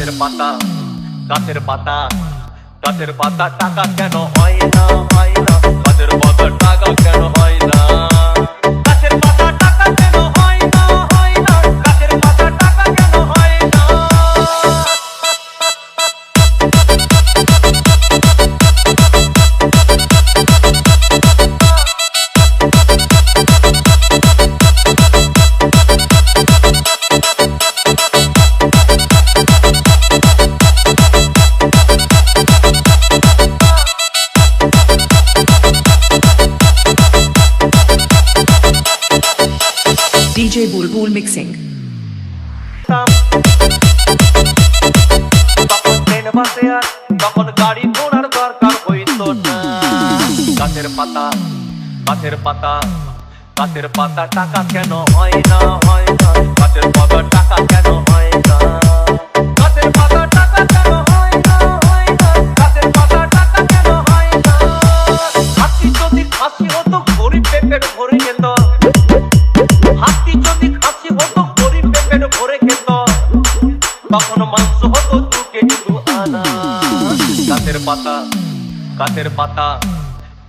গাছের পাতা গাছের পাতা গাছের পাতা টাকা কেন হয় না গাছের পাতা টাকা কেন হয় না গাছের পাতা টাকা কেন হয় না গাছের পাতা টাকা কেন হয় না DJ Bulbul Mixing. তখন ট্রেন বাসে আর তখন গাড়ি ঘোড়ার দরকার হইতো না গাছের পাতা গাছের পাতা গাছের পাতা টাকা কেন হয় না গাছের পাতা টাকা কেন হয় না গাছের পাতা টাকা কেন হয় না গাছের পাতা টাকা কেন হয় না হাতি যদি খাসি হতো গরিব পেটের ভরে যেত হাতি যদি খাসি হতো গরিব পেটের ভরে খেত তখন মাংস হতো 2 কেজি 2 আনা গাছের পাতা গাছের পাতা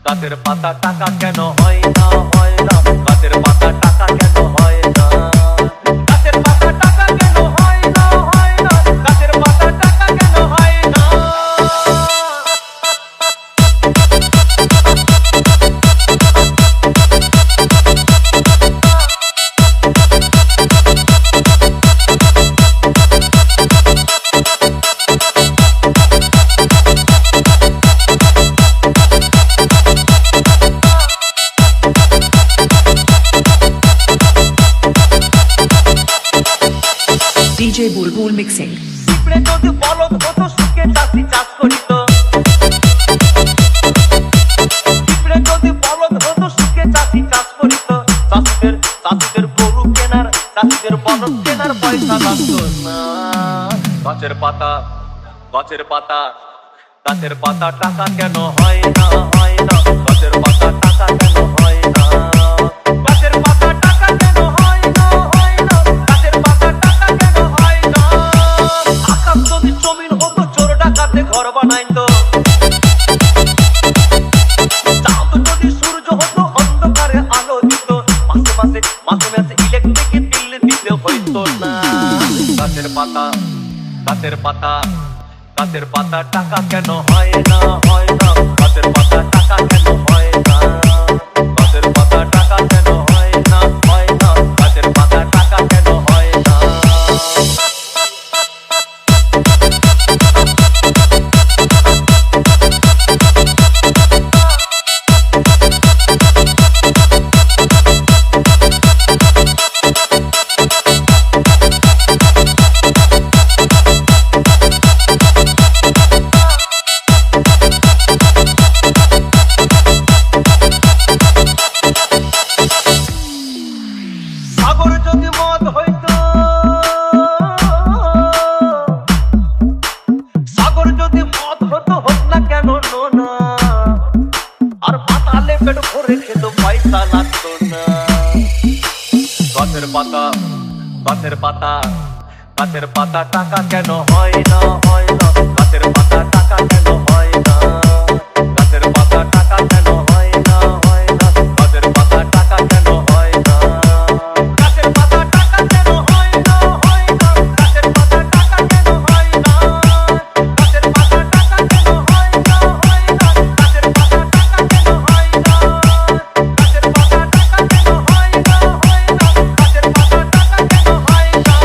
গাছের পাতা টাকা কেন হয় না গাছের পাতা টাকা কেন হয় না গাছের পাতা টাকা কেন হয় না গাছের পাতা টাকা কেন হয় না DJ Bulbul Mixing. পিঁপড়ে যদি বলদ হতো সুখে চাষি চাষ করিত পিঁপড়ে যদি বলদ হতো সুখে চাষি চাষ করিত চাষিদের গরু কেনার চাষিদের বলদ কেনার পয়সা লাগতো না গাছের পাতা গাছের পাতা গাছের পাতা টাকা কেন হয় না গাছের পাতা টাকা কেন হয় না গাছের পাতা টাকা কেন হয় না গাছের পাতা টাকা কেন হয় না আকাশ যদি জমিন হতো চোর ডাকাতে ঘর বানাইতো চাঁদ যদি সূর্য হতো অন্ধকারে আলো দিত মাসে ইলেকট্রিক বিল দিতে হইতো না গাছের পাতা গাছের পাতা গাছের পাতা টাকা কেন হয় না গাছের পাতা টাকা কেন হয় না গাছের পাতা টাকা কেন হয় না গাছের পাতা টাকা কেন হয় না সাগর যদি মদ হইতো সাগর যদি মদ হতো হোক না কেন নোনা আর পাতালে পেট ভরে খেত পয়সা লাগতো না গাছের পাতা গাছের পাতা গাছের পাতা টাকা কেন হয় না গাছের পাতা টাকা কেন হয় না গাছের পাতা টাকা কেন হয় না গাছের পাতা টাকা কেন হয় না গাছের পাতা টাকা কেন হয় না গাছের পাতা টাকা কেন হয় না গাছের পাতা টাকা কেন হয় না গাছের পাতা টাকা কেন হয় না গাছের পাতা টাকা কেন হয় না গাছের পাতা টাকা কেন হয় না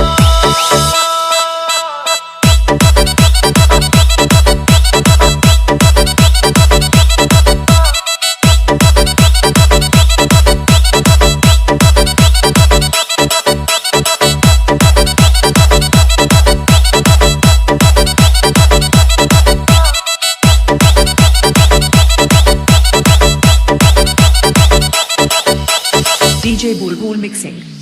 DJ Bulbul Mixing.